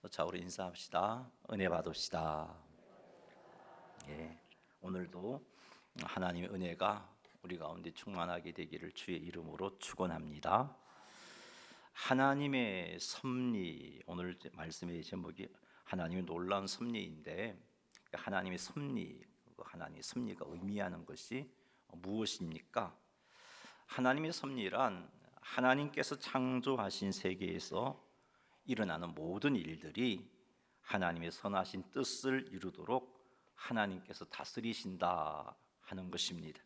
자, 우리 인사합시다. 은혜 받읍시다. 예, 오늘도 하나님의 은혜가 우리 가운데 충만하게 되기를 주의 이름으로 축원합니다. 하나님의 섭리, 오늘 말씀의 제목이 하나님의 놀라운 섭리인데, 하나님의 섭리, 하나님의 섭리가 의미하는 것이 무엇입니까? 하나님의 섭리란 하나님께서 창조하신 세계에서 일어나는 모든 일들이 하나님의 선하신 뜻을 이루도록 하나님께서 다스리신다 하는 것입니다.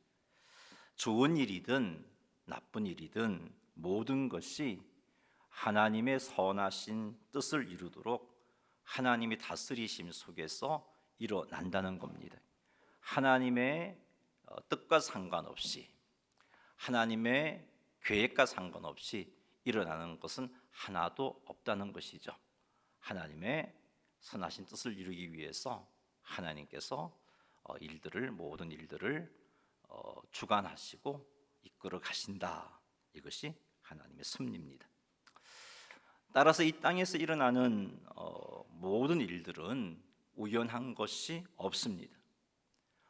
좋은 일이든 나쁜 일이든 모든 것이 하나님의 선하신 뜻을 이루도록 하나님의 다스리심 속에서 일어난다는 겁니다. 하나님의 뜻과 상관없이, 하나님의 계획과 상관없이 일어나는 것은 하나도 없다는 것이죠. 하나님의 선하신 뜻을 이루기 위해서 하나님께서 모든 일들을 주관하시고 이끌어 가신다. 이것이 하나님의 섭리입니다. 따라서 이 땅에서 일어나는 모든 일들은 우연한 것이 없습니다.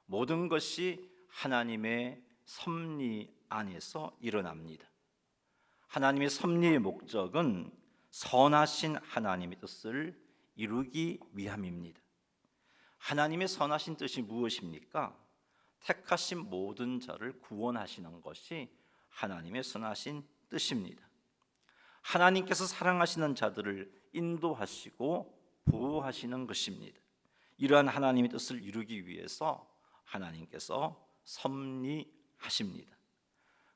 모든 것이 하나님의 섭리 안에서 일어납니다. 하나님의 섭리의 목적은 선하신 하나님의 뜻을 이루기 위함입니다. 하나님의 선하신 뜻이 무엇입니까? 택하신 모든 자를 구원하시는 것이 하나님의 선하신 뜻입니다. 하나님께서 사랑하시는 자들을 인도하시고 보호하시는 것입니다. 이러한 하나님의 뜻을 이루기 위해서 하나님께서 섭리하십니다.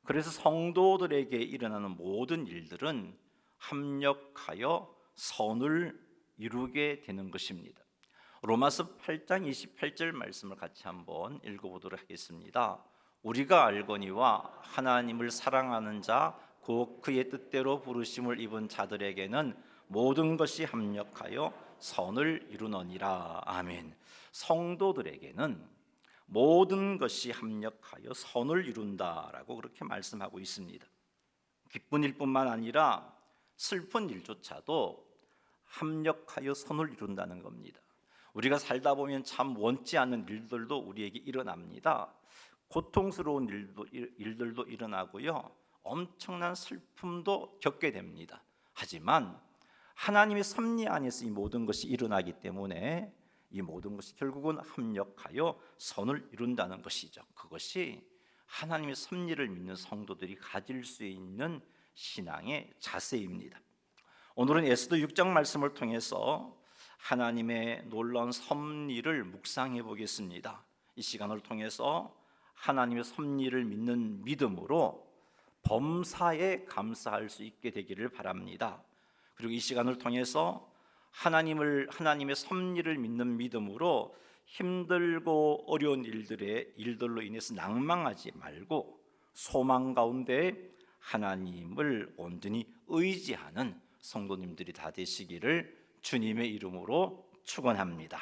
그래서 성도들에게 일어나는 모든 일들은 합력하여 선을 이루게 되는 것입니다. 로마서 8장 28절 말씀을 같이 한번 읽어보도록 하겠습니다. 우리가 알거니와 하나님을 사랑하는 자 곧 그의 뜻대로 부르심을 입은 자들에게는 모든 것이 합력하여 선을 이루느니라. 아멘. 성도들에게는 모든 것이 합력하여 선을 이룬다라고 그렇게 말씀하고 있습니다. 기쁜 일뿐만 아니라 슬픈 일조차도 합력하여 선을 이룬다는 겁니다. 우리가 살다 보면 참 원치 않는 일들도 우리에게 일어납니다. 고통스러운 일들도 일어나고요, 엄청난 슬픔도 겪게 됩니다. 하지만 하나님의 섭리 안에서 이 모든 것이 일어나기 때문에 이 모든 것이 결국은 합력하여 선을 이룬다는 것이죠. 그것이 하나님의 섭리를 믿는 성도들이 가질 수 있는 신앙의 자세입니다. 오늘은 에스더 6장 말씀을 통해서 하나님의 놀라운 섭리를 묵상해 보겠습니다. 이 시간을 통해서 하나님의 섭리를 믿는 믿음으로 범사에 감사할 수 있게 되기를 바랍니다. 그리고 이 시간을 통해서 하나님의 섭리를 믿는 믿음으로 힘들고 어려운 일들로 인해서 낭망하지 말고 소망 가운데 하나님을 온전히 의지하는 성도님들이 다 되시기를 주님의 이름으로 축원합니다.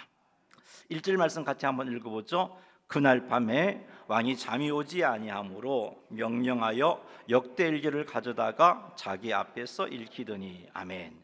1절 말씀 같이 한번 읽어보죠. 그날 밤에 왕이 잠이 오지 아니하므로 명령하여 역대일기를 가져다가 자기 앞에서 읽히더니. 아멘.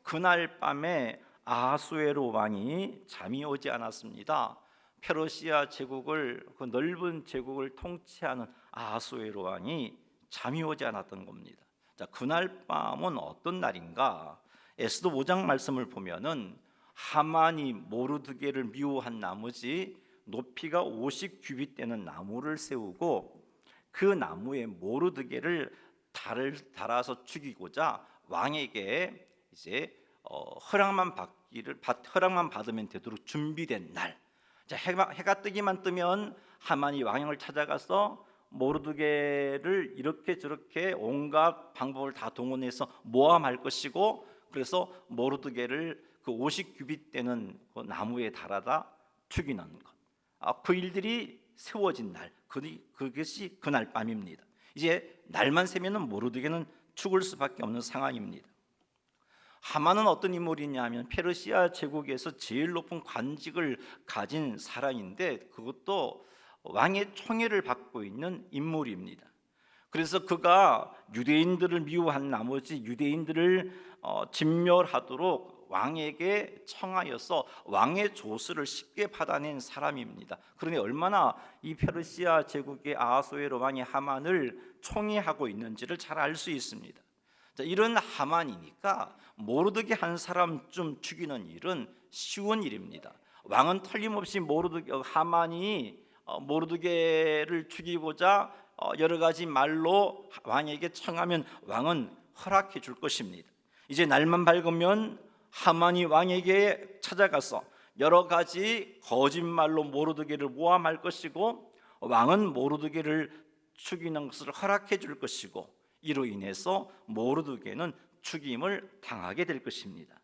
그날 밤에 아하수에로 왕이 잠이 오지 않았습니다. 페르시아 제국을, 그 넓은 제국을 통치하는 아하수에로 왕이 잠이 오지 않았던 겁니다. 자, 그날 밤은 어떤 날인가? 에스더 5장 말씀을 보면은 하만이 모르드게를 미워한 나머지 높이가 50규빗 되는 나무를 세우고 그 나무에 모르드게를 달아서 죽이고자 왕에게 이제 허락만 받으면 되도록 준비된 날. 자, 해가 뜨기만 뜨면 하만이 왕을 찾아가서 모르드게를 이렇게 저렇게 온갖 방법을 다 동원해서 모함할 것이고, 그래서 모르드게를 그 50규빗 되는 그 나무에 달아다 죽이는 것. 그 일들이 세워진 날, 그것이 그날 밤입니다. 이제 날만 새면은 모르드게는 죽을 수밖에 없는 상황입니다. 하만은 어떤 인물이냐 하면 페르시아 제국에서 제일 높은 관직을 가진 사람인데 그것도 왕의 총애를 받고 있는 인물입니다. 그래서 그가 유대인들을 미워한 나머지 유대인들을 진멸하도록 왕에게 청하여서 왕의 조서를 쉽게 받아낸 사람입니다. 그러니 얼마나 이 페르시아 제국의 아하수에로 왕이 하만을 총애하고 있는지를 잘 알 수 있습니다. 자, 이런 하만이니까 모르드게 한 사람쯤 죽이는 일은 쉬운 일입니다. 왕은 틀림없이 하만이 모르드게를 죽이고자 여러 가지 말로 왕에게 청하면 왕은 허락해 줄 것입니다. 이제 날만 밝으면 하만이 왕에게 찾아가서 여러 가지 거짓말로 모르드게를 모함할 것이고 왕은 모르드게를 죽이는 것을 허락해 줄 것이고 이로 인해서 모르드게는 죽임을 당하게 될 것입니다.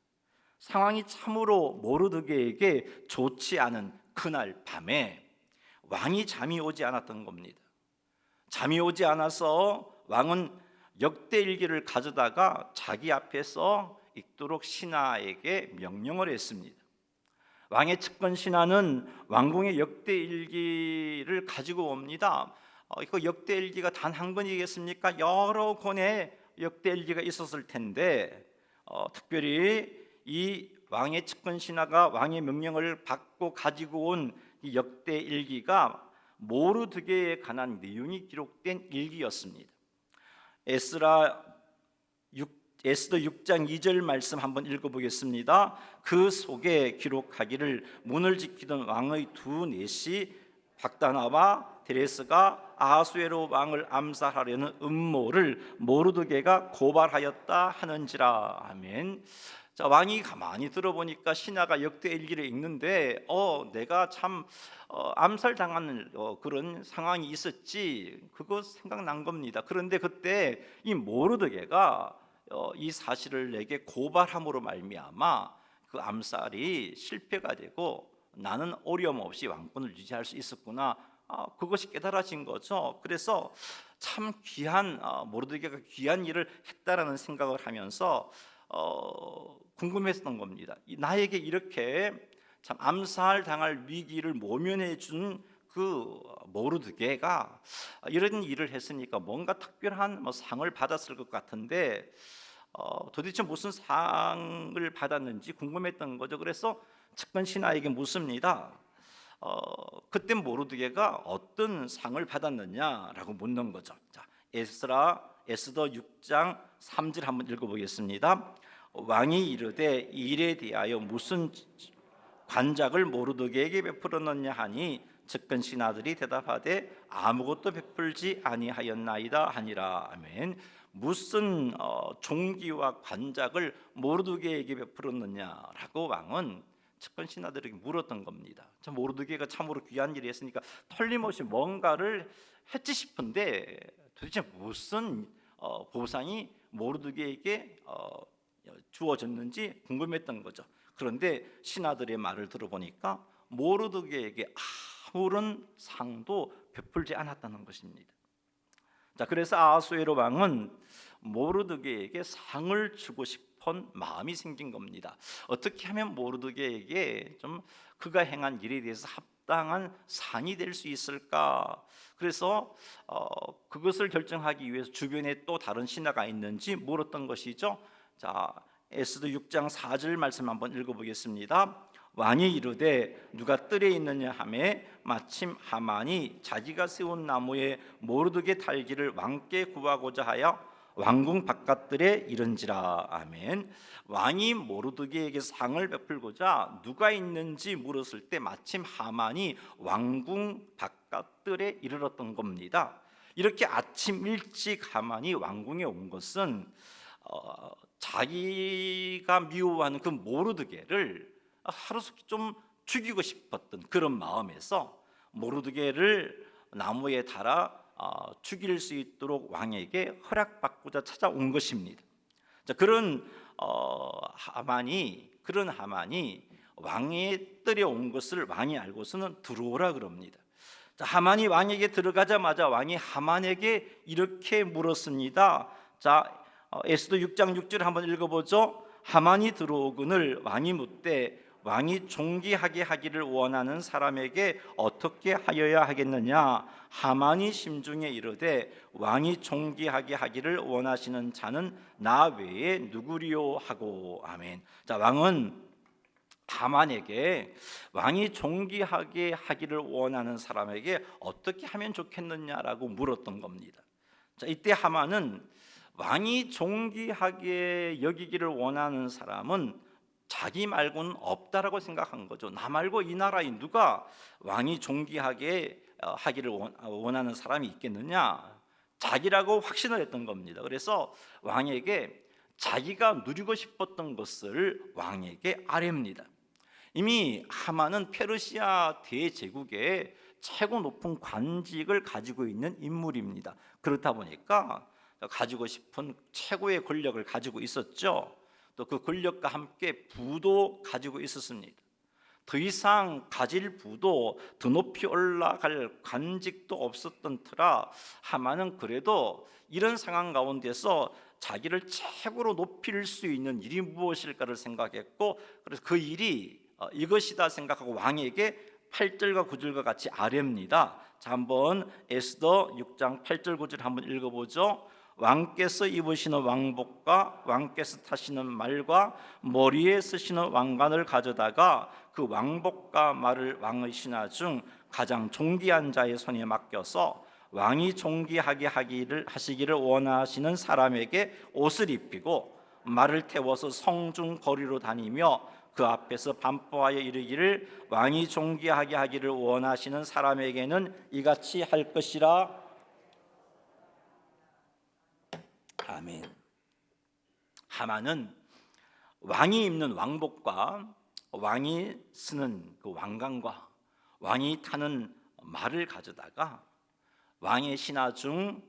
상황이 참으로 모르드게에게 좋지 않은 그날 밤에 왕이 잠이 오지 않았던 겁니다. 잠이 오지 않아서 왕은 역대일기를 가져다가 자기 앞에서 읽도록 신하에게 명령을 했습니다. 왕의 측근 신하는 왕궁의 역대일기를 가지고 옵니다. 이거 역대일기가 단 한 권이겠습니까? 여러 권의 역대일기가 있었을 텐데 특별히 이 왕의 측근 신하가 왕의 명령을 받고 가지고 온 이 역대일기가 모르드게에 관한 내용이 기록된 일기였습니다. 에스더 6장 2절 말씀 한번 읽어보겠습니다. 그 속에 기록하기를 문을 지키던 왕의 두 넷이 박다나와 데레스가 아하수에로 왕을 암살하려는 음모를 모르드게가 고발하였다 하는지라. 아멘. 자, 왕이 가만히 들어보니까 신하가 역대일기를 읽는데 내가 참 암살당하는 그런 상황이 있었지, 그거 생각난 겁니다. 그런데 그때 이 모르드게가 이 사실을 내게 고발함으로 말미암아 그 암살이 실패가 되고 나는 어려움 없이 왕권을 유지할 수 있었구나, 그것이 깨달아진 거죠. 그래서 참 귀한 모르드게가 귀한 일을 했다라는 생각을 하면서 궁금했던 겁니다. 나에게 이렇게 참 암살 당할 위기를 모면해 준 그 모르드게가 이런 일을 했으니까 뭔가 특별한 상을 받았을 것 같은데 도대체 무슨 상을 받았는지 궁금했던 거죠. 그래서 측근 신하에게 묻습니다. 그때 모르드게가 어떤 상을 받았느냐라고 묻는 거죠. 자, 에스더 6장 3절 한번 읽어보겠습니다. 왕이 이르되 이 일에 대하여 무슨 관작을 모르드게에게 베풀었느냐 하니 측근 신하들이 대답하되 아무것도 베풀지 아니하였나이다 하니라. 아멘. 무슨 종기와 관작을 모르드게에게 베풀었느냐라고 왕은 측근 신하들에게 물었던 겁니다. 참 모르드게가 참으로 귀한 일을 했으니까 틀림없이 뭔가를 했지 싶은데 도대체 무슨 보상이 모르드게에게 주어졌는지 궁금했던 거죠. 그런데 신하들의 말을 들어보니까 모르드게에게 아무런 상도 베풀지 않았다는 것입니다. 자, 그래서 아하수에로 왕은 모르드게에게 상을 주고 싶은 마음이 생긴 겁니다. 어떻게 하면 모르드게에게 좀 그가 행한 일에 대해서 합당한 상이 될 수 있을까? 그래서 그것을 결정하기 위해서 주변에 또 다른 신하가 있는지 물었던 것이죠. 자, 에스더 6장 4절 말씀 한번 읽어보겠습니다. 왕이 이르되 누가 뜰에 있느냐 하매 마침 하만이 자기가 세운 나무에 모르드게 달기를 왕께 구하고자 하여 왕궁 바깥들에 이른지라. 아멘. 왕이 모르드게에게 상을 베풀고자 누가 있는지 물었을 때 마침 하만이 왕궁 바깥들에 이르렀던 겁니다. 이렇게 아침 일찍 하만이 왕궁에 온 것은 자기가 미워하는 그 모르드게를 하루속히 좀 죽이고 싶었던 그런 마음에서 모르드게를 나무에 달아 죽일 수 있도록 왕에게 허락받고자 찾아온 것입니다. 자, 그런 하만이 왕의 뜰에 온 것을 왕이 알고서는 들어오라 그럽니다. 자, 하만이 왕에게 들어가자마자 왕이 하만에게 이렇게 물었습니다. 자, 에스더 6장 6절 한번 읽어보죠. 하만이 들어오거늘 왕이 묻되 왕이 존귀하게 하기를 원하는 사람에게 어떻게 하여야 하겠느냐? 하만이 심중에 이르되 왕이 존귀하게 하기를 원하시는 자는 나 외에 누구리요 하고. 아멘. 자, 왕은 하만에게 왕이 존귀하게 하기를 원하는 사람에게 어떻게 하면 좋겠느냐라고 물었던 겁니다. 자, 이때 하만은 왕이 존귀하게 여기기를 원하는 사람은 자기 말고는 없다라고 생각한 거죠. 나 말고 이 나라에 누가 왕이 존귀하게 하기를 원하는 사람이 있겠느냐? 자기라고 확신을 했던 겁니다. 그래서 왕에게 자기가 누리고 싶었던 것을 왕에게 아뢰입니다. 이미 하만은 페르시아 대제국의 최고 높은 관직을 가지고 있는 인물입니다. 그렇다 보니까 가지고 싶은 최고의 권력을 가지고 있었죠. 또 그 권력과 함께 부도 가지고 있었습니다. 더 이상 가질 부도 더 높이 올라갈 관직도 없었던 터라 하만은 그래도 이런 상황 가운데서 자기를 최고로 높일 수 있는 일이 무엇일까를 생각했고, 그래서 그 일이 이것이다 생각하고 왕에게 8절과 9절과 같이 아뢰입니다. 자, 한번 에스더 6장 8절 9절 한번 읽어보죠. 왕께서 입으시는 왕복과 왕께서 타시는 말과 머리에 쓰시는 왕관을 가져다가 그 왕복과 말을 왕의 신하 중 가장 존귀한 자의 손에 맡겨서 왕이 존귀하게 하시기를 원하시는 사람에게 옷을 입히고 말을 태워서 성중 거리로 다니며 그 앞에서 반포하여 이르기를 왕이 존귀하게 하기를 원하시는 사람에게는 이같이 할 것이라. 아멘. 하만은 왕이 입는 왕복과 왕이 쓰는 그 왕관과 왕이 타는 말을 가져다가 왕의 신하 중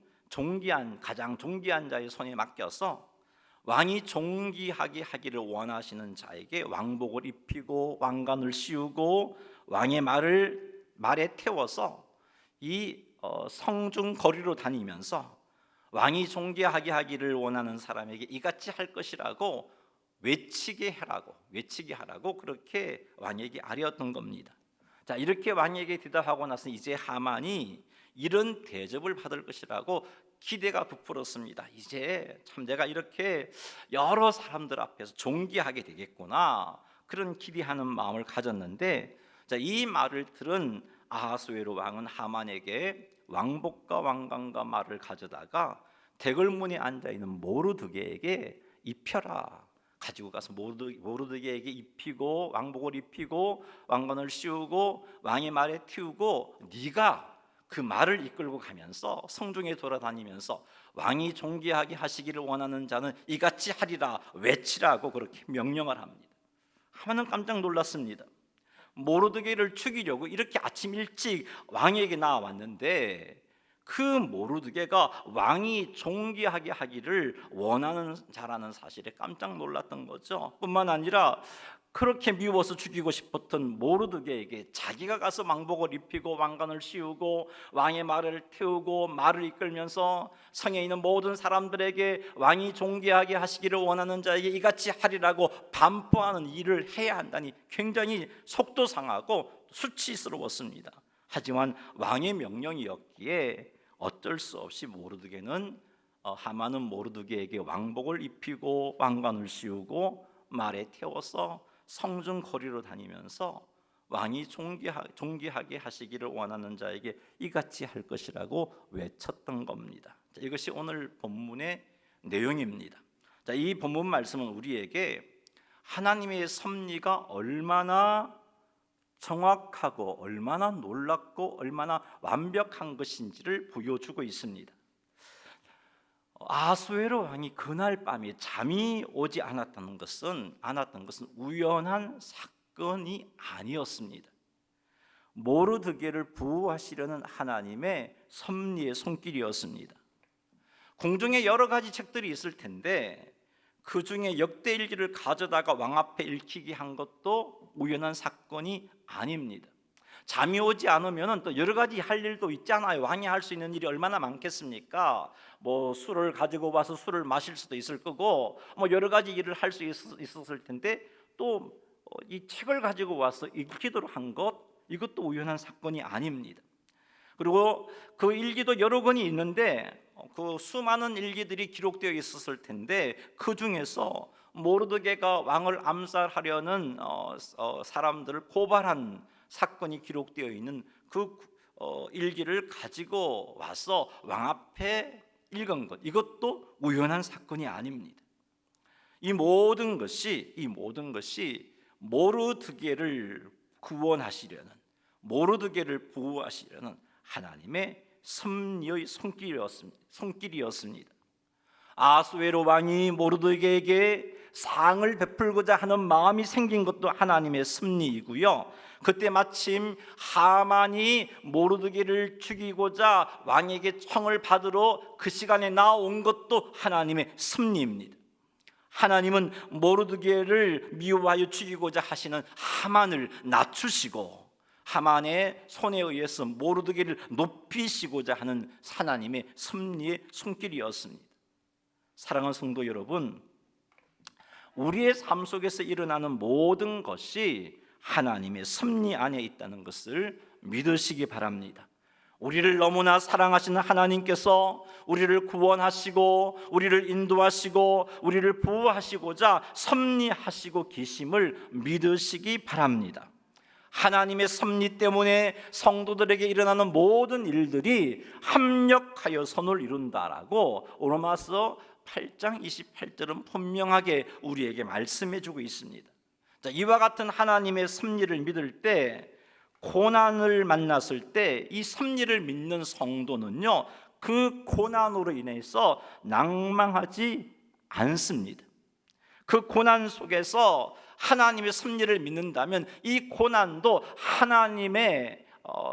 가장 존귀한 자의 손에 맡겨서 왕이 존귀하게 하기를 원하시는 자에게 왕복을 입히고 왕관을 씌우고 왕의 말에 태워서 이 성중 거리로 다니면서 왕이 존귀하게 하기를 원하는 사람에게 이같이 할 것이라고 외치게 하라고 그렇게 왕에게 아뢰었던 겁니다. 자, 이렇게 왕에게 대답하고 나서 이제 하만이 이런 대접을 받을 것이라고 기대가 부풀었습니다. 이제 참 내가 이렇게 여러 사람들 앞에서 존귀하게 되겠구나, 그런 기대하는 마음을 가졌는데, 자, 이 말을 들은 아하수에로 왕은 하만에게 왕복과 왕관과 말을 가져다가 대궐문에 앉아 있는 모르드게에게 입혀라. 가지고 가서 모르드게에게 입히고 왕복을 입히고 왕관을 씌우고 왕의 말에 틔우고 네가 그 말을 이끌고 가면서 성중에 돌아다니면서 왕이 존귀하게 하시기를 원하는 자는 이같이 하리라 외치라고 그렇게 명령을 합니다. 하만은 깜짝 놀랐습니다. 모르드게를 죽이려고 이렇게 아침 일찍 왕에게 나왔는데 그 모르드게가 왕이 존귀하게 하기를 원하는 자라는 사실에 깜짝 놀랐던 거죠. 뿐만 아니라 그렇게 미워서 죽이고 싶었던 모르드게에게 자기가 가서 왕복을 입히고 왕관을 씌우고 왕의 말을 태우고 말을 이끌면서 성에 있는 모든 사람들에게 왕이 존귀하게 하시기를 원하는 자에게 이같이 하리라고 반포하는 일을 해야 한다니 굉장히 속도 상하고 수치스러웠습니다. 하지만 왕의 명령이었기에 어쩔 수 없이 하만은 모르드게에게 왕복을 입히고 왕관을 씌우고 말에 태워서 성중 거리로 다니면서 왕이 존귀하게 하시기를 원하는 자에게 이같이 할 것이라고 외쳤던 겁니다. 자, 이것이 오늘 본문의 내용입니다. 자, 이 본문 말씀은 우리에게 하나님의 섭리가 얼마나 정확하고 얼마나 놀랍고 얼마나 완벽한 것인지를 보여주고 있습니다. 아하수에로 왕이 그날 밤에 잠이 오지 않았던 것은 우연한 사건이 아니었습니다. 모르드게를 보호하시려는 하나님의 섭리의 손길이었습니다. 공중에 여러 가지 책들이 있을 텐데 그 중에 역대일기를 가져다가 왕 앞에 읽히게 한 것도 우연한 사건이 아닙니다. 잠이 오지 않으면 또 여러 가지 할 일도 있잖아요. 왕이 할 수 있는 일이 얼마나 많겠습니까? 술을 가지고 와서 술을 마실 수도 있을 거고 여러 가지 일을 할 수 있었을 텐데 또 이 책을 가지고 와서 읽기도 한 것, 이것도 우연한 사건이 아닙니다. 그리고 그 일기도 여러 권이 있는데 그 수많은 일기들이 기록되어 있었을 텐데 그 중에서 모르드게가 왕을 암살하려는 사람들을 고발한 사건이 기록되어 있는 그 일기를 가지고 와서 왕 앞에 읽은 것, 이것도 우연한 사건이 아닙니다. 이 모든 것이 모르드게를 구원하시려는, 모르드게를 보호하시려는 하나님의 섭리의 손길이었습니다. 아수에로 왕이 모르드게에게 상을 베풀고자 하는 마음이 생긴 것도 하나님의 섭리이고요, 그때 마침 하만이 모르드게를 죽이고자 왕에게 청을 받으러 그 시간에 나온 것도 하나님의 섭리입니다. 하나님은 모르드게를 미워하여 죽이고자 하시는 하만을 낮추시고 하만의 손에 의해서 모르드게를 높이시고자 하는 하나님의 섭리의 손길이었습니다. 사랑하는 성도 여러분, 우리의 삶 속에서 일어나는 모든 것이 하나님의 섭리 안에 있다는 것을 믿으시기 바랍니다. 우리를 너무나 사랑하시는 하나님께서 우리를 구원하시고 우리를 인도하시고 우리를 보호하시고자 섭리하시고 계심을 믿으시기 바랍니다. 하나님의 섭리 때문에 성도들에게 일어나는 모든 일들이 합력하여 선을 이룬다라고 로마서 8장 28절은 분명하게 우리에게 말씀해 주고 있습니다. 자, 이와 같은 하나님의 섭리를 믿을 때, 고난을 만났을 때 이 섭리를 믿는 성도는요, 그 고난으로 인해서 낭망하지 않습니다. 그 고난 속에서 하나님의 섭리를 믿는다면 이 고난도 하나님의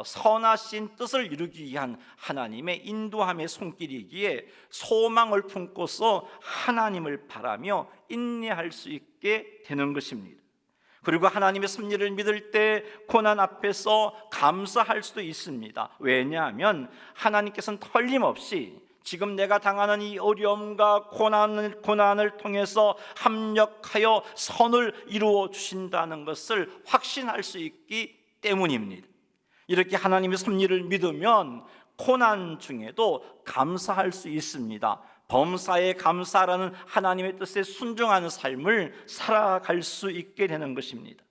선하신 뜻을 이루기 위한 하나님의 인도함의 손길이기에 소망을 품고서 하나님을 바라며 인내할 수 있게 되는 것입니다. 그리고 하나님의 섭리를 믿을 때 고난 앞에서 감사할 수도 있습니다. 왜냐하면 하나님께서는 틀림없이 지금 내가 당하는 이 어려움과 고난을 통해서 합력하여 선을 이루어 주신다는 것을 확신할 수 있기 때문입니다. 이렇게 하나님의 섭리를 믿으면 고난 중에도 감사할 수 있습니다. 범사에 감사라는 하나님의 뜻에 순종하는 삶을 살아갈 수 있게 되는 것입니다.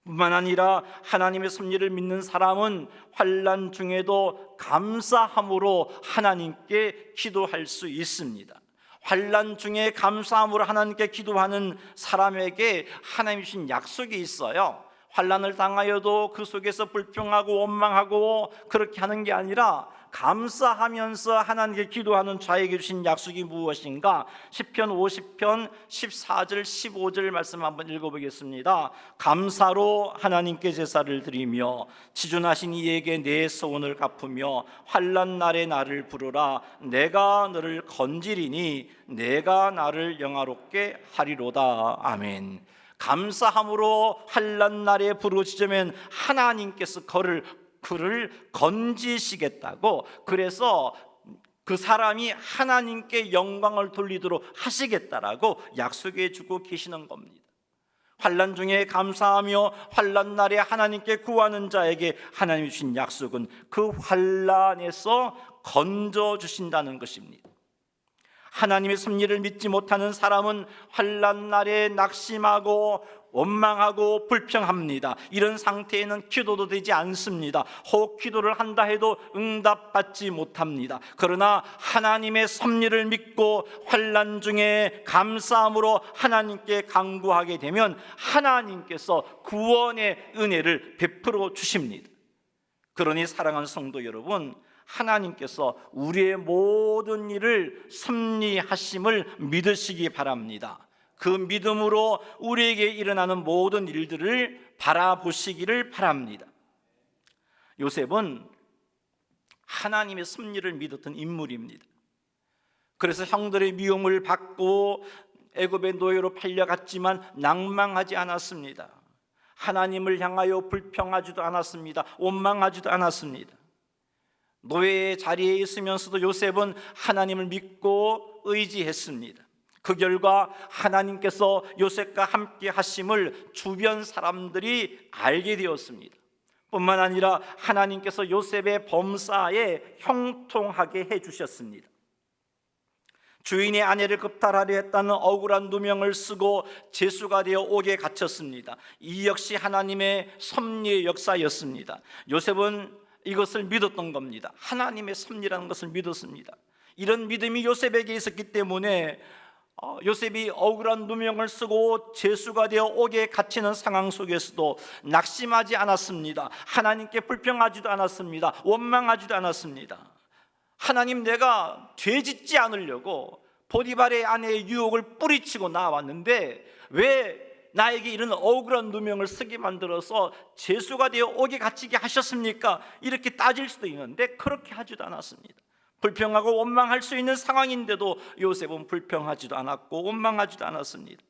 뿐만 아니라 하나님의 섭리를 믿는 사람은 환난 중에도 감사함으로 하나님께 기도할 수 있습니다. 환난 중에 감사함으로 하나님께 기도하는 사람에게 하나님이 주신 약속이 있어요. 환난을 당하여도 그 속에서 불평하고 원망하고 그렇게 하는 게 아니라 감사하면서 하나님께 기도하는 자에게 주신 약속이 무엇인가? 시편 50편 14절 15절 말씀 한번 읽어보겠습니다. 감사로 하나님께 제사를 드리며 지존하신 이에게 내 소원을 갚으며 환난 날에 나를 부르라. 내가 너를 건지리니 내가 나를 영화롭게 하리로다. 아멘. 감사함으로 환난 날에 부르짖으면 하나님께서 그를 건지시겠다고, 그래서 그 사람이 하나님께 영광을 돌리도록 하시겠다라고 약속해 주고 계시는 겁니다. 환난 중에 감사하며 환난 날에 하나님께 구하는 자에게 하나님이 주신 약속은 그 환난에서 건져 주신다는 것입니다. 하나님의 섭리를 믿지 못하는 사람은 환난 날에 낙심하고 원망하고 불평합니다. 이런 상태에는 기도도 되지 않습니다. 혹 기도를 한다 해도 응답받지 못합니다. 그러나 하나님의 섭리를 믿고 환난 중에 감사함으로 하나님께 간구하게 되면 하나님께서 구원의 은혜를 베풀어 주십니다. 그러니 사랑하는 성도 여러분, 하나님께서 우리의 모든 일을 섭리하심을 믿으시기 바랍니다. 그 믿음으로 우리에게 일어나는 모든 일들을 바라보시기를 바랍니다. 요셉은 하나님의 섭리를 믿었던 인물입니다. 그래서 형들의 미움을 받고 애굽의 노예로 팔려갔지만 낭망하지 않았습니다. 하나님을 향하여 불평하지도 않았습니다. 원망하지도 않았습니다. 노예의 자리에 있으면서도 요셉은 하나님을 믿고 의지했습니다. 그 결과 하나님께서 요셉과 함께 하심을 주변 사람들이 알게 되었습니다. 뿐만 아니라 하나님께서 요셉의 범사에 형통하게 해주셨습니다. 주인의 아내를 겁탈하려 했다는 억울한 누명을 쓰고 죄수가 되어 옥에 갇혔습니다. 이 역시 하나님의 섭리의 역사였습니다. 요셉은 이것을 믿었던 겁니다. 하나님의 섭리라는 것을 믿었습니다. 이런 믿음이 요셉에게 있었기 때문에 요셉이 억울한 누명을 쓰고 죄수가 되어 옥에 갇히는 상황 속에서도 낙심하지 않았습니다. 하나님께 불평하지도 않았습니다. 원망하지도 않았습니다. 하나님, 내가 죄짓지 않으려고 보디발의 아내의 유혹을 뿌리치고 나왔는데 왜 나에게 이런 억울한 누명을 쓰게 만들어서 죄수가 되어 옥에 갇히게 하셨습니까? 이렇게 따질 수도 있는데 그렇게 하지도 않았습니다. 불평하고 원망할 수 있는 상황인데도 요셉은 불평하지도 않았고 원망하지도 않았습니다.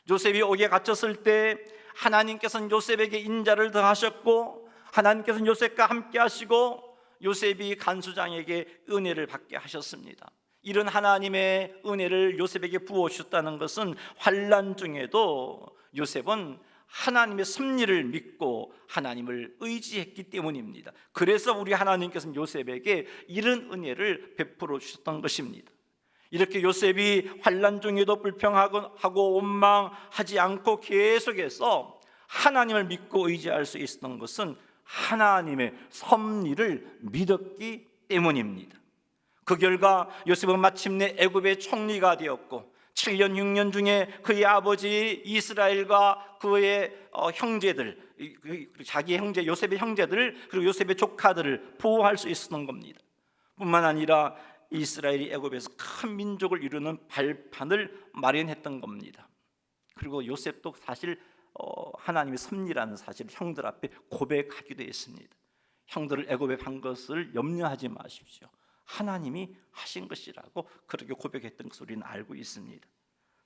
요셉이 옥에 갇혔을 때 하나님께서는 요셉에게 인자를 더하셨고 하나님께서는 요셉과 함께 하시고 요셉이 간수장에게 은혜를 받게 하셨습니다. 이런 하나님의 은혜를 요셉에게 부어주셨다는 것은 환난 중에도 요셉은 하나님의 섭리를 믿고 하나님을 의지했기 때문입니다. 그래서 우리 하나님께서는 요셉에게 이런 은혜를 베풀어 주셨던 것입니다. 이렇게 요셉이 환난 중에도 불평하고 원망하지 않고 계속해서 하나님을 믿고 의지할 수 있었던 것은 하나님의 섭리를 믿었기 때문입니다. 그 결과 요셉은 마침내 애굽의 총리가 되었고 7년 6년 중에 그의 아버지 이스라엘과 그의 형제들, 자기 형제 요셉의 형제들 그리고 요셉의 조카들을 보호할 수 있었던 겁니다. 뿐만 아니라 이스라엘이 애굽에서 큰 민족을 이루는 발판을 마련했던 겁니다. 그리고 요셉도 사실 하나님의 섭리라는 사실을 형들 앞에 고백하기도 했습니다. 형들을 애굽에 판 것을 염려하지 마십시오. 하나님이 하신 것이라고 그렇게 고백했던 것을 우리는 알고 있습니다.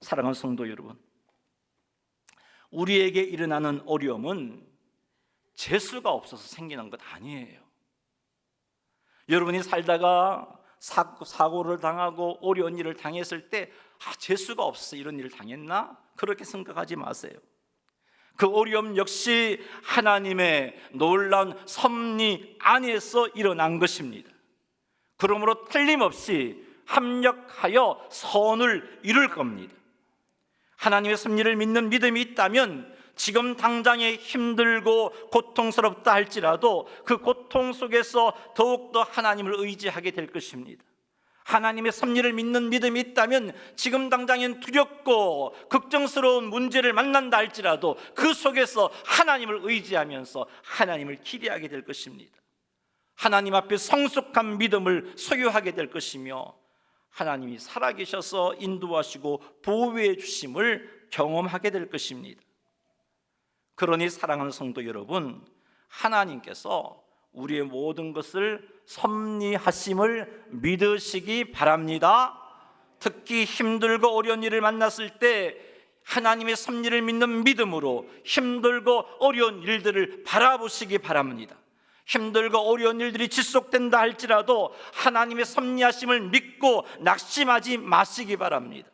사랑하는 성도 여러분, 우리에게 일어나는 어려움은 재수가 없어서 생기는 것 아니에요. 여러분이 살다가 사고를 당하고 어려운 일을 당했을 때 재수가 없어서 이런 일을 당했나? 그렇게 생각하지 마세요. 그 어려움 역시 하나님의 놀라운 섭리 안에서 일어난 것입니다. 그러므로 틀림없이 합력하여 선을 이룰 겁니다. 하나님의 섭리를 믿는 믿음이 있다면 지금 당장에 힘들고 고통스럽다 할지라도 그 고통 속에서 더욱더 하나님을 의지하게 될 것입니다. 하나님의 섭리를 믿는 믿음이 있다면 지금 당장엔 두렵고 걱정스러운 문제를 만난다 할지라도 그 속에서 하나님을 의지하면서 하나님을 기대하게 될 것입니다. 하나님 앞에 성숙한 믿음을 소유하게 될 것이며 하나님이 살아계셔서 인도하시고 보호해 주심을 경험하게 될 것입니다. 그러니 사랑하는 성도 여러분, 하나님께서 우리의 모든 것을 섭리하심을 믿으시기 바랍니다. 특히 힘들고 어려운 일을 만났을 때 하나님의 섭리를 믿는 믿음으로 힘들고 어려운 일들을 바라보시기 바랍니다. 힘들고 어려운 일들이 지속된다 할지라도 하나님의 섭리하심을 믿고 낙심하지 마시기 바랍니다.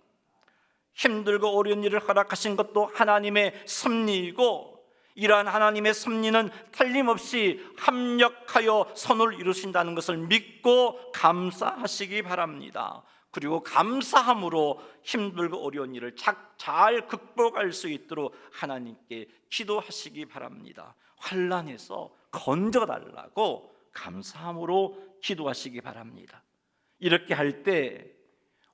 힘들고 어려운 일을 허락하신 것도 하나님의 섭리이고 이러한 하나님의 섭리는 틀림없이 합력하여 선을 이루신다는 것을 믿고 감사하시기 바랍니다. 그리고 감사함으로 힘들고 어려운 일을 잘 극복할 수 있도록 하나님께 기도하시기 바랍니다. 환난에서 건져달라고 감사함으로 기도하시기 바랍니다. 이렇게 할 때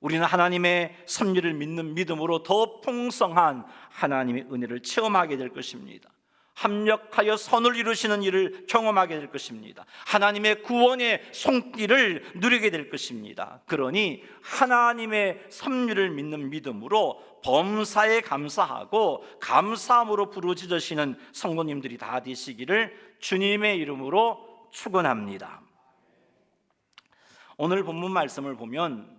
우리는 하나님의 섭리를 믿는 믿음으로 더 풍성한 하나님의 은혜를 체험하게 될 것입니다. 합력하여 선을 이루시는 일을 경험하게 될 것입니다. 하나님의 구원의 손길을 누리게 될 것입니다. 그러니 하나님의 섭리를 믿는 믿음으로 범사에 감사하고 감사함으로 부르짖으시는 성도님들이 다 되시기를 주님의 이름으로 축원합니다. 오늘 본문 말씀을 보면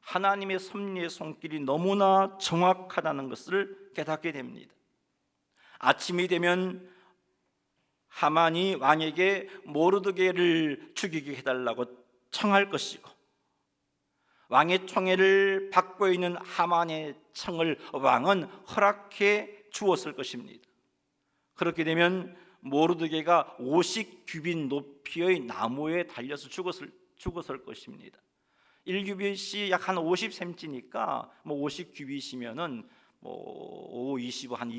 하나님의 섭리의 손길이 너무나 정확하다는 것을 깨닫게 됩니다. 아침이 되면 하만이 왕에게 모르드게를 죽이게 해달라고 청할 것이고 왕의 총애를 받고 있는 하만의 청을 왕은 허락해 주었을 것입니다. 그렇게 되면 모르드게가 50규빗 높이의 나무에 달려서 죽었을 것입니다. 1규빗이 약 한 50cm니까 50규빗이면은 25 한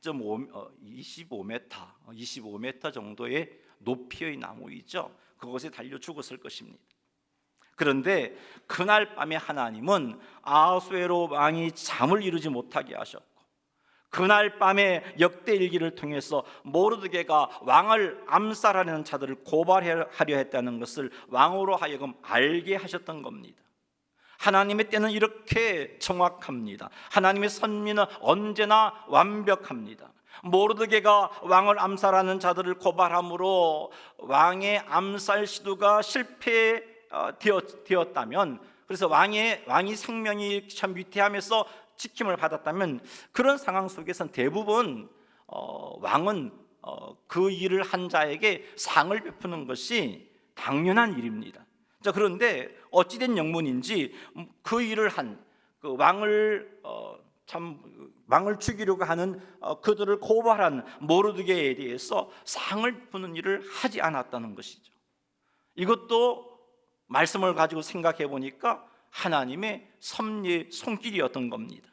25m 정도의 높이의 나무이죠. 그것에 달려 죽었을 것입니다. 그런데 그날 밤에 하나님은 아하수에로 왕이 잠을 이루지 못하게 하셨고, 그날 밤에 역대일기를 통해서 모르드게가 왕을 암살하는 자들을 고발하려 했다는 것을 왕으로 하여금 알게 하셨던 겁니다. 하나님의 때는 이렇게 정확합니다. 하나님의 선미는 언제나 완벽합니다. 모르드게가 왕을 암살하는 자들을 고발함으로 왕의 암살 시도가 실패되었다면, 그래서 왕이 생명이 참 위태하면서 지킴을 받았다면, 그런 상황 속에서는 대부분 왕은 그 일을 한 자에게 상을 베푸는 것이 당연한 일입니다. 자, 그런데 어찌된 영문인지 그 일을 한 그 왕을 죽이려고 하는 그들을 고발한 모르드게에 대해서 상을 베푸는 일을 하지 않았다는 것이죠. 이것도 말씀을 가지고 생각해 보니까 하나님의 섭리의 손길이었던 겁니다.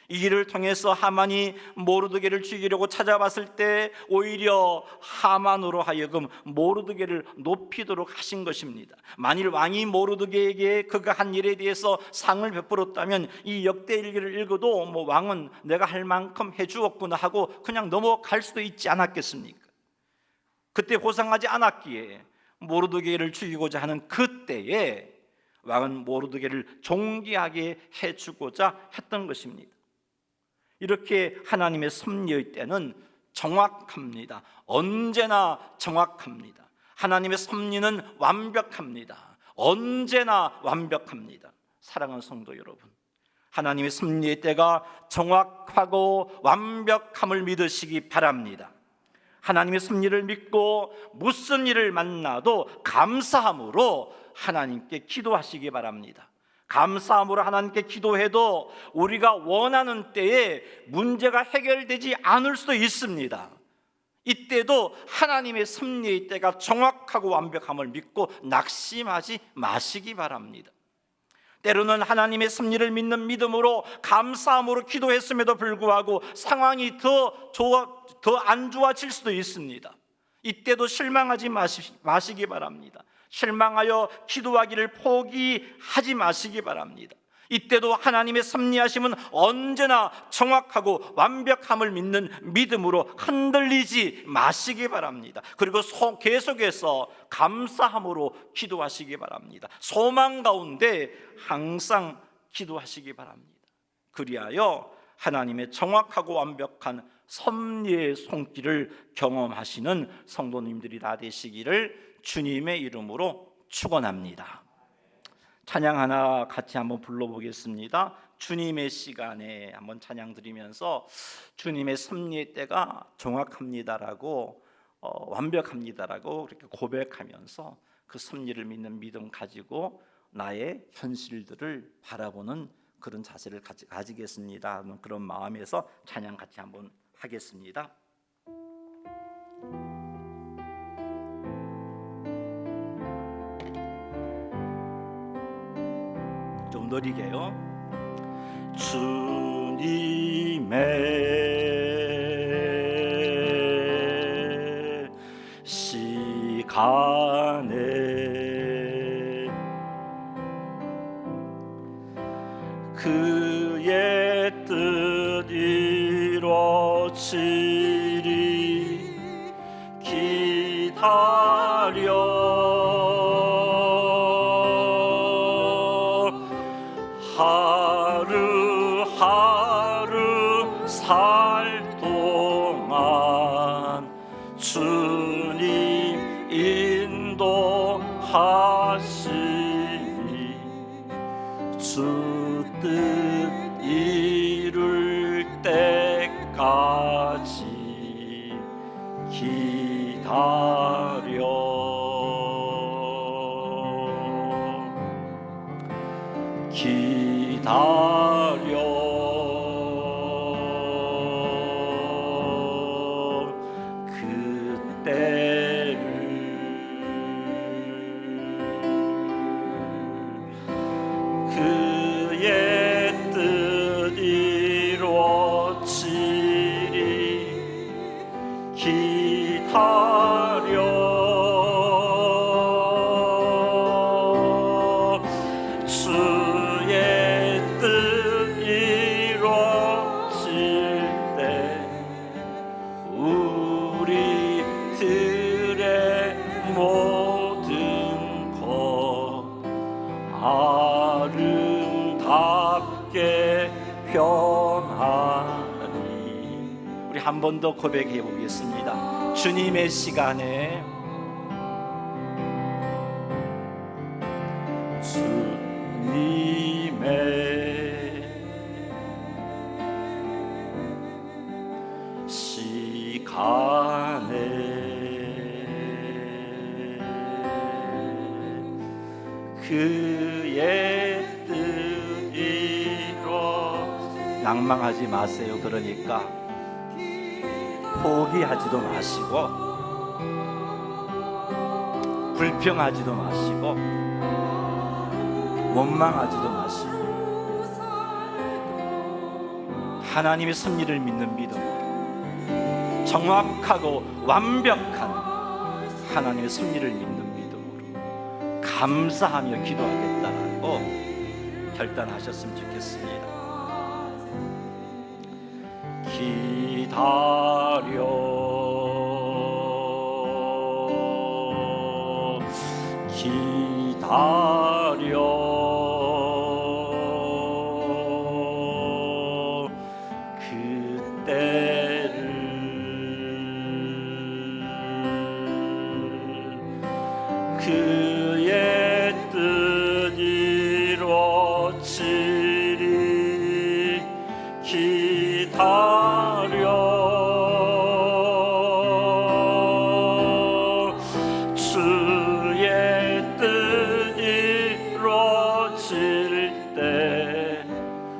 이 일을 통해서 하만이 모르드게를 죽이려고 찾아봤을 때 오히려 하만으로 하여금 모르드게를 높이도록 하신 것입니다. 만일 왕이 모르드게에게 그가 한 일에 대해서 상을 베풀었다면 이 역대일기를 읽어도 왕은 내가 할 만큼 해주었구나 하고 그냥 넘어갈 수도 있지 않았겠습니까? 그때 보상하지 않았기에 모르드게를 죽이고자 하는 그때에 왕은 모르드게를 존귀하게 해주고자 했던 것입니다. 이렇게 하나님의 섭리의 때는 정확합니다. 언제나 정확합니다. 하나님의 섭리는 완벽합니다. 언제나 완벽합니다. 사랑하는 성도 여러분, 하나님의 섭리의 때가 정확하고 완벽함을 믿으시기 바랍니다. 하나님의 섭리를 믿고 무슨 일을 만나도 감사함으로 하나님께 기도하시기 바랍니다. 감사함으로 하나님께 기도해도 우리가 원하는 때에 문제가 해결되지 않을 수도 있습니다. 이때도 하나님의 섭리의 때가 정확하고 완벽함을 믿고 낙심하지 마시기 바랍니다. 때로는 하나님의 섭리를 믿는 믿음으로 감사함으로 기도했음에도 불구하고 상황이 더 안 좋아질 수도 있습니다. 이때도 실망하지 마시기 바랍니다. 실망하여 기도하기를 포기하지 마시기 바랍니다. 이때도 하나님의 섭리하심은 언제나 정확하고 완벽함을 믿는 믿음으로 흔들리지 마시기 바랍니다. 그리고 계속해서 감사함으로 기도하시기 바랍니다. 소망 가운데 항상 기도하시기 바랍니다. 그리하여 하나님의 정확하고 완벽한 섭리의 손길을 경험하시는 성도님들이 다 되시기를 주님의 이름으로 축원합니다. 찬양 하나 같이 한번 불러보겠습니다. 주님의 시간에 한번 찬양 드리면서 주님의 섭리의 때가 정확합니다라고 완벽합니다라고 그렇게 고백하면서 그 섭리를 믿는 믿음 가지고 나의 현실들을 바라보는 그런 자세를 가지겠습니다. 그런 마음에서 찬양 같이 한번 하겠습니다. 좀 느리게요. 주님의 시간에 그의 뜻 이루어지리 기다려 하루하루 살 동안 주님 인도하시니 주 뜻 이룰 때까지 기다려 기다려 주의 뜻 이루어질 때 우리들의 모든 것 아름답게 변하니. 우리 한 번 더 고백해 보겠습니다. 주님의 시간에 주님의 시간에 그의 뜻 이루어. 낭망하지 마세요. 그러니까 포기하지도 마시고 불평하지도 마시고 원망하지도 마시고 하나님의 섭리를 믿는 믿음으로, 정확하고 완벽한 하나님의 섭리를 믿는 믿음으로 감사하며 기도하겠다라고 결단하셨으면 좋겠습니다. 기다려 그때를 그의 뜻 이루어지리. 기다려 주의 뜻 이루어질 때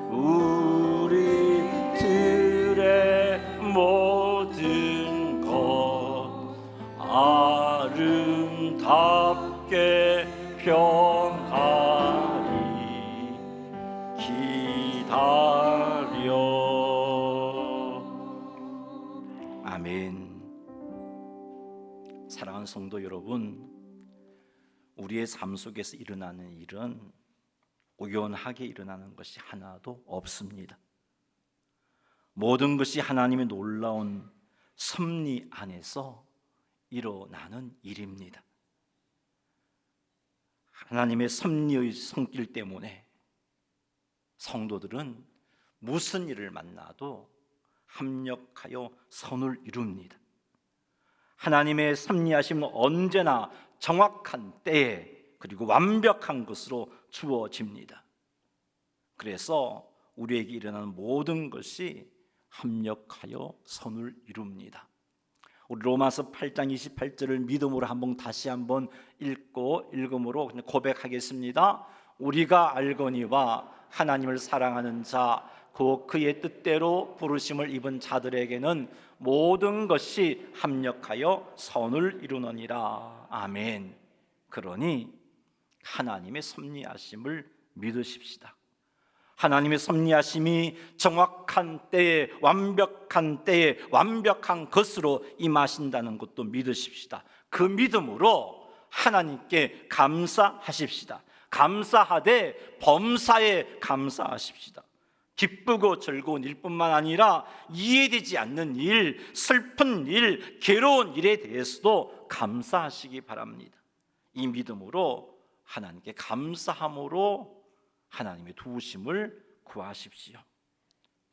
우리들의 모든 것 아름답게 변하리. 기다려. 아멘. 사랑하는 성도 여러분, 우리의 삶 속에서 일어나는 일은 우연하게 일어나는 것이 하나도 없습니다. 모든 것이 하나님의 놀라운 섭리 안에서 일어나는 일입니다. 하나님의 섭리의 손길 때문에 성도들은 무슨 일을 만나도 합력하여 선을 이룹니다. 하나님의 섭리하심은 언제나 정확한 때에 그리고 완벽한 것으로 주어집니다. 그래서 우리에게 일어나는 모든 것이 합력하여 선을 이룹니다. 우리 로마서 8장 28절을 믿음으로 다시 한번 읽음으로 고백하겠습니다. 우리가 알거니와 하나님을 사랑하는 자 곧 그의 뜻대로 부르심을 입은 자들에게는 모든 것이 합력하여 선을 이루느니라. 아멘. 그러니 하나님의 섭리하심을 믿으십시다. 하나님의 섭리하심이 정확한 때에 완벽한 때에 완벽한 것으로 임하신다는 것도 믿으십시다. 그 믿음으로 하나님께 감사하십시다. 감사하되 범사에 감사하십시다. 기쁘고 즐거운 일뿐만 아니라 이해되지 않는 일, 슬픈 일, 괴로운 일에 대해서도 감사하시기 바랍니다. 이 믿음으로 하나님께 감사함으로 하나님의 도우심을 구하십시오.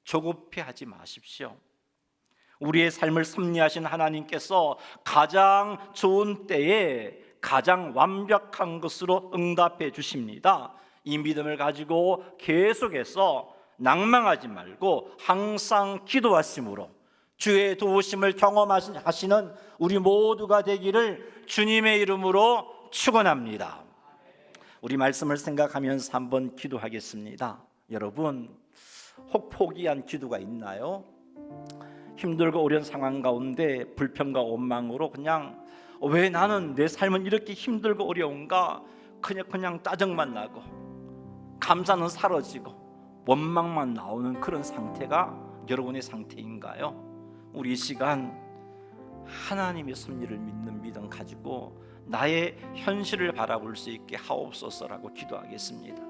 조급해하지 마십시오. 우리의 삶을 섭리하신 하나님께서 가장 좋은 때에 가장 완벽한 것으로 응답해 주십니다. 이 믿음을 가지고 계속해서 낭망하지 말고 항상 기도하심으로 주의 도우심을 경험하시는 우리 모두가 되기를 주님의 이름으로 축원합니다. 우리 말씀을 생각하면서 한번 기도하겠습니다. 여러분, 혹 포기한 기도가 있나요? 힘들고 어려운 상황 가운데 불평과 원망으로 그냥 왜 나는 내 삶은 이렇게 힘들고 어려운가 그냥 짜증만 나고 감사는 사라지고 원망만 나오는 그런 상태가 여러분의 상태인가요? 우리 이 시간 하나님의 섭리를 믿는 믿음 가지고 나의 현실을 바라볼 수 있게 하옵소서라고 기도하겠습니다.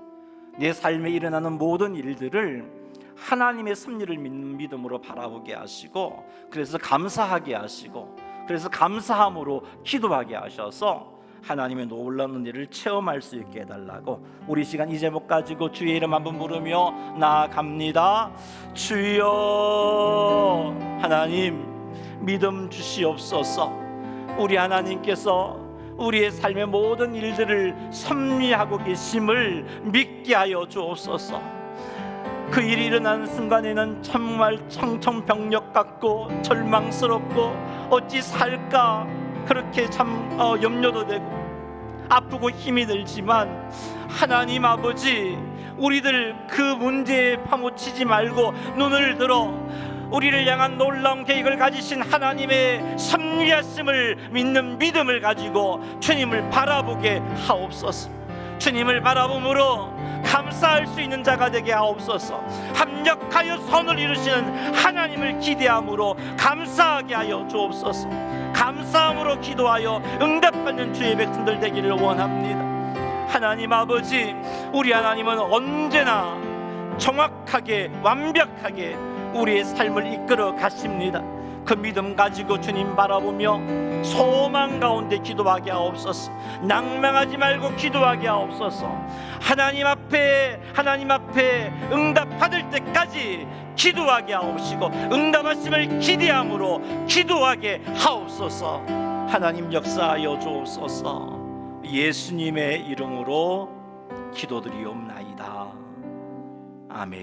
내 삶에 일어나는 모든 일들을 하나님의 섭리를 믿는 믿음으로 바라보게 하시고, 그래서 감사하게 하시고, 그래서 감사함으로 기도하게 하셔서 하나님의 놀라운 일을 체험할 수 있게 해달라고, 우리 시간 이 제목 가지고 주의 이름 한번 부르며 나아갑니다. 주여, 하나님 믿음 주시옵소서. 우리 하나님께서 우리의 삶의 모든 일들을 섭리하고 계심을 믿게 하여 주옵소서. 그 일이 일어나는 순간에는 정말 청천벽력 같고 절망스럽고 어찌 살까 그렇게 참 염려도 되고 아프고 힘이 들지만, 하나님 아버지, 우리들 그 문제에 파묻히지 말고 눈을 들어 우리를 향한 놀라운 계획을 가지신 하나님의 섭리하심을 믿는 믿음을 가지고 주님을 바라보게 하옵소서. 주님을 바라봄으로 감사할 수 있는 자가 되게 하옵소서. 합력하여 선을 이루시는 하나님을 기대함으로 감사하게 하여 주옵소서. 감사함으로 기도하여 응답받는 주의 백성들 되기를 원합니다. 하나님 아버지, 우리 하나님은 언제나 정확하게 완벽하게 우리의 삶을 이끌어 가십니다. 그 믿음 가지고 주님 바라보며 소망 가운데 기도하게 하옵소서. 낭망하지 말고 기도하게 하옵소서. 하나님 앞에 응답 받을 때까지 기도하게 하옵시고, 응답하심을 기대함으로 기도하게 하옵소서. 하나님 역사하여 주옵소서. 예수님의 이름으로 기도드리옵나이다. 아멘.